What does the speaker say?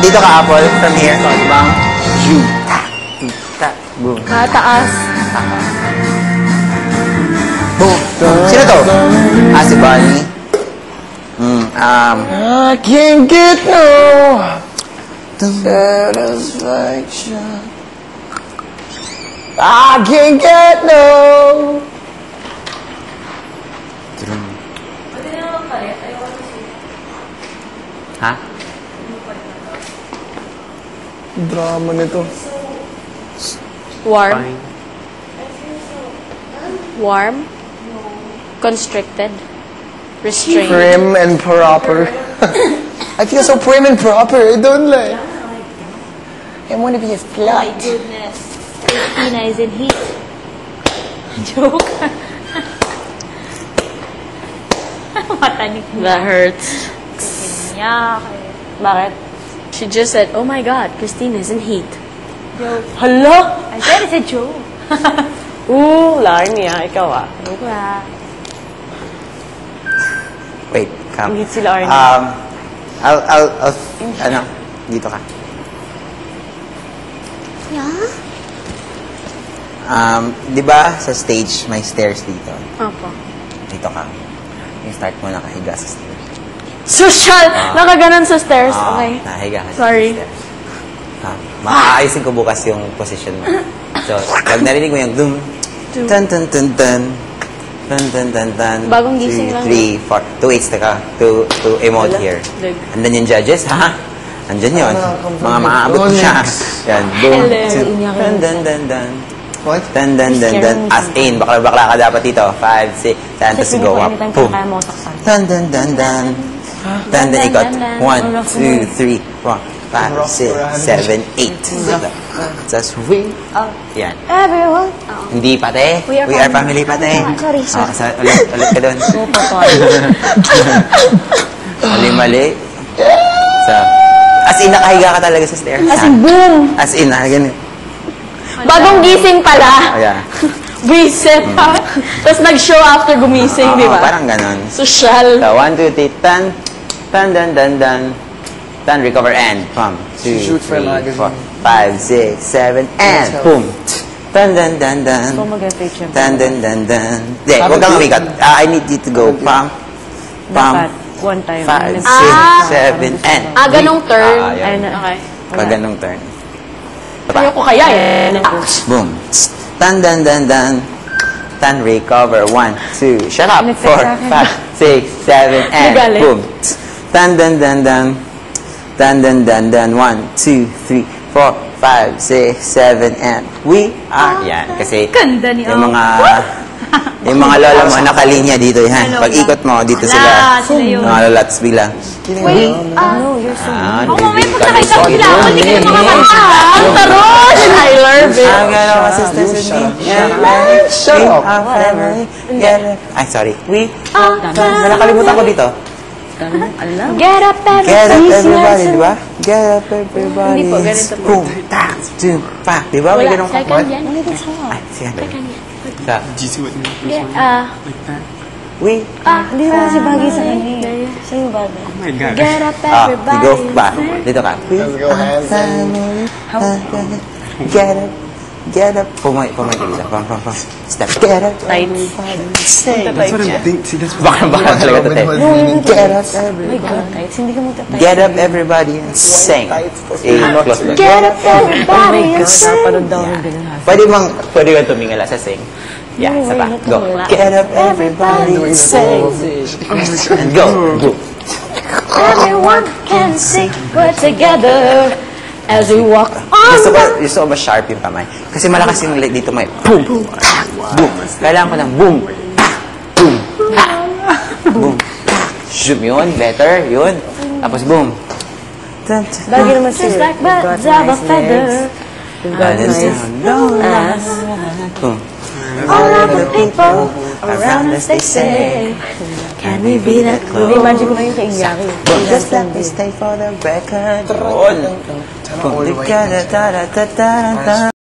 Dito ka, Apple. From here. Bang. Ju. Ta. Boom. Taas. Boom. Sino to? Si Bonnie. I can't get no satisfaction. I can't get no. Ha? Drama nito. Warm. Warm. Constricted. Restrained. Prim and proper. I feel so prim and proper. I don't like. I want to be a slut. Goodness. Christina is in heat. Joke. Matanik. That hurts. Bakit? She just said, oh my God, Christina is in heat. Joke. Hala? I said it's a joke. Larnia, ikaw ah. Joke lah. Wait, come. Hindi sila Arnie. I'll, dito ka. Yeah? Di ba sa stage may stairs dito? Opo. Dito ka. Yung start mo nakahiga sa stairs. Social! Nakaganon sa stairs. Okay. Nakahiga ka Sorry. sa stairs. Maaayusin ko bukas yung position mo. So, pag narinig mo yung dum, tan tan tan tan, tan tan tan tan, Bagong gising lang. 3, 4, 2 8 ka, to emote here. Andan yung judges, ha? Andyan yun. Mga maaabot mo siya. Yan, boom, tan tan tan tan. What? Tan tan tan tan. As in, bakla ka dapat dito. 5, 6, tan, tapos go up. Boom. Tan tan tan tan. Tan tan ikot. 1, 2, 3, 4. 5, 6, 7, 8. Just we are. Yan. Everyone. Hindi pate. We are family pate. Sorry. Ulit ka doon. Mali. So, as in, nakahiga ka talaga sa stairs. As in, boom! As in, ganun. Bagong gising pala. Yeah. Reset ha. Tapos nag-show after gumising, di ba? Parang ganun. Social. So, 1, 2, 3, tan, tan, dan, dan, dan. Tan, recover, and. Pump. 2, 3, 4, 5, 6, 7, and. Boom. Tan, dan, dan, dan. Tan, dan, dan, dan. Hindi, huwag kang umikat. I need you to go. Pump. Pump. One time. 5, 6, 7, and. Ganong turn. Yan. Okay. Pag ganong turn. Ayoko kaya eh. Boom. Tan, dan, dan, dan. Tan, recover. 1, 2. Shut up. 4, 5, 6, 7, and. Boom. Tan, dan, dan, dan. Dan, dan, dan, dan. 1, 2, 3, 4, 5, 6, 7, and we are. Yan. Kasi yung mga lola mo nakalinya dito yan. Pag ikot mo, dito sila. Mga lolats bigla. Wait. You're so Ako mamaya pagkakita ko sila. Hindi kayo makakanta. Ang taron! I love it. I'm gonna my sisters with me. Shut up. Ay, sorry. We are. Nakalimutan ko dito. Get up Everybody, di ba? Get up everybody. Hindi po, ganito po. Boom, tak, zoom, pak. Di ba? May ganun ka. Second yan. Ay, sige. Sa, we Hindi naman si Bagay sa kanya. Siya yung Bagay. Get up you go everybody. pa. Dito ka. Let's go hands Get up. Get up. Pumay ka dito. Pam. Step. Get up. That's what I'm thinking. Baka talaga to, te. Get up. My God, tights. Hindi ka magta-tights. Get up, everybody, and sing. Close ba? Get up everybody and sing. Napanood daw ng ganun ha. Pwede ka tumingala sa sing. Yeah, isa pa. Go. Get up, everybody, and sing. And go. Go. Everyone can sing. We're together as we walk on. Gusto ko ba sharp yung kamay? Kasi malakas yung dito may boom, tak, boom. Kailangan ko ng boom, tak, boom, tak, boom, tak. Zoom yun, better, yun. Tapos boom. Bagay naman Just siya. like birds of a feather. Boom. All of the people around us, they say, can we be that close? Imagine ko na yung kay Inyaki. Just let me stay for the record. Boom.